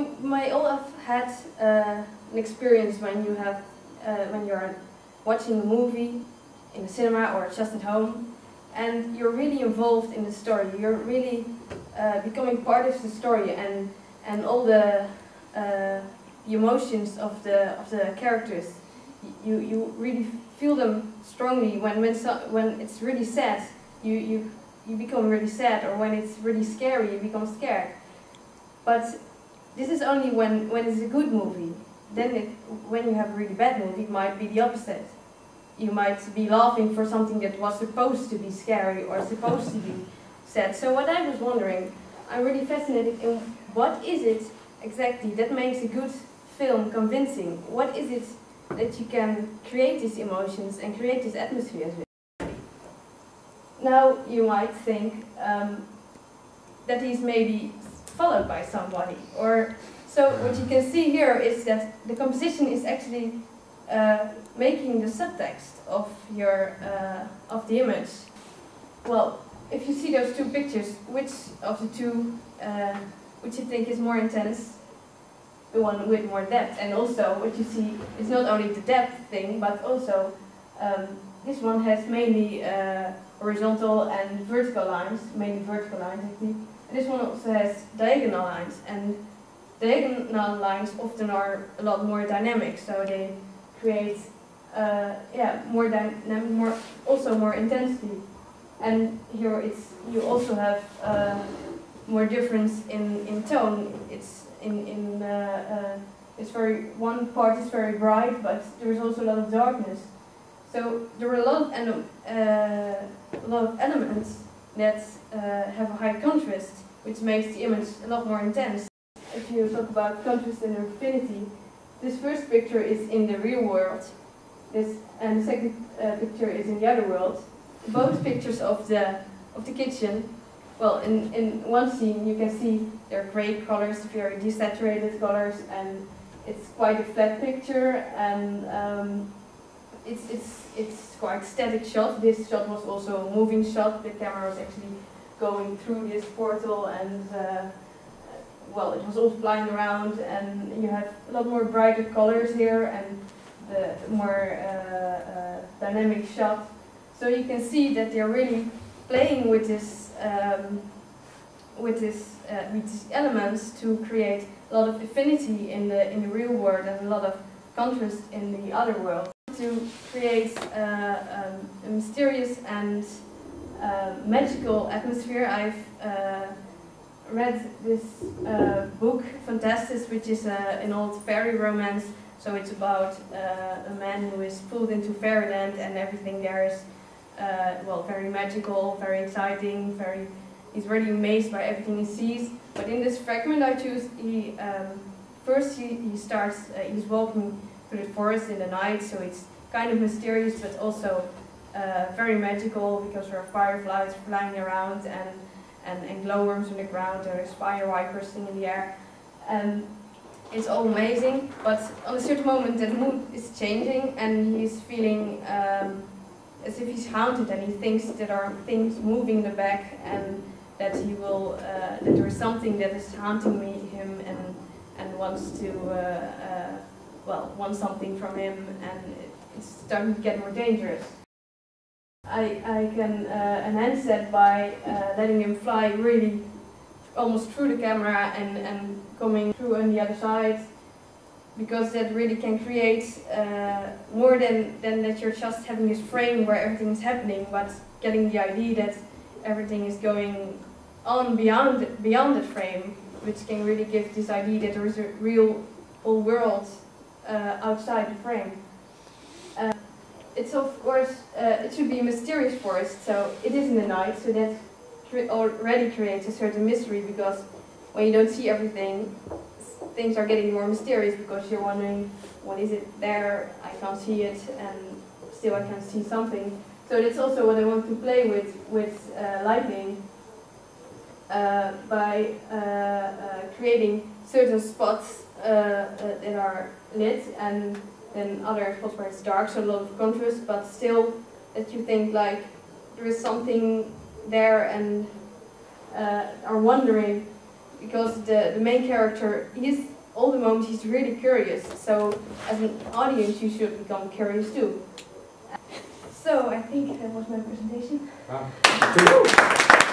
You may all have had an experience when you're watching a movie in the cinema or just at home, and you're really involved in the story. You're really becoming part of the story, and all the emotions of the characters. You really feel them strongly when it's really sad. You become really sad, or when it's really scary, you become scared. But this is only when it's a good movie. Then when you have a really bad movie, it might be the opposite. You might be laughing for something that was supposed to be scary or supposed to be sad. So what I was wondering, I'm really fascinated in what is it exactly that makes a good film convincing? What is it that you can create these emotions and create these atmospheres with? Now you might think that he's maybe followed by somebody, or so what you can see here is that the composition is actually making the subtext of of the image. Well, if you see those two pictures, which of the two which you think is more intense? The one with more depth. And also what you see is not only the depth thing, but also this one has mainly horizontal and vertical lines, mainly vertical lines actually. And this one also has diagonal lines, and diagonal lines often are a lot more dynamic, so they create more dynamic, also more intensity. And here you also have more difference in tone. One part is very bright, but there is also a lot of darkness. So there are a lot of elements that have a high contrast, which makes the image a lot more intense. If you talk about contrast and infinity, this first picture is in the real world, and the second picture is in the other world. Both pictures of the kitchen. Well, in one scene you can see there are gray colors, very desaturated colors, and it's quite a flat picture, and it's quite static shot. This shot was also a moving shot. The camera was actually going through this portal, and well, it was also flying around, and you have a lot more brighter colors here and the more dynamic shot. So you can see that they're really playing with these elements to create a lot of affinity in the real world and a lot of contrast in the other world. To create a mysterious and magical atmosphere, I've read this book, Fantastis, which is an old fairy romance. So it's about a man who is pulled into fairyland, and everything there is well, very magical, very exciting, he's really amazed by everything he sees. But in this fragment I choose, first he starts, he's walking through the forest in the night, so it's kind of mysterious, but also very magical, because there are fireflies flying around and glowworms on the ground, there's fire vipers in the air. And it's all amazing, but on a certain moment the mood is changing, and he's feeling as if he's haunted, and he thinks that there are things moving in the back, and that he will, that there is something that is haunting him, and wants to, well, wants something from him, and it's starting to get more dangerous. I can enhance that by letting him fly really almost through the camera and coming through on the other side, because that really can create more than that you're just having this frame where everything is happening, but getting the idea that everything is going on beyond the frame, which can really give this idea that there is a real whole world outside the frame. It's of course, it should be a mysterious forest, so it is in the night, so that already creates a certain mystery, because when you don't see everything, things are getting more mysterious, because you're wondering, what is it there? I can't see it, and still I can see something. So that's also what I want to play with lighting, by creating certain spots that are lit, and then other spots where it's dark, so a lot of contrast, but still that you think like there is something there, and are wondering, because the main character, all the moments he's really curious, so as an audience you should become curious too. So I think that was my presentation. Wow.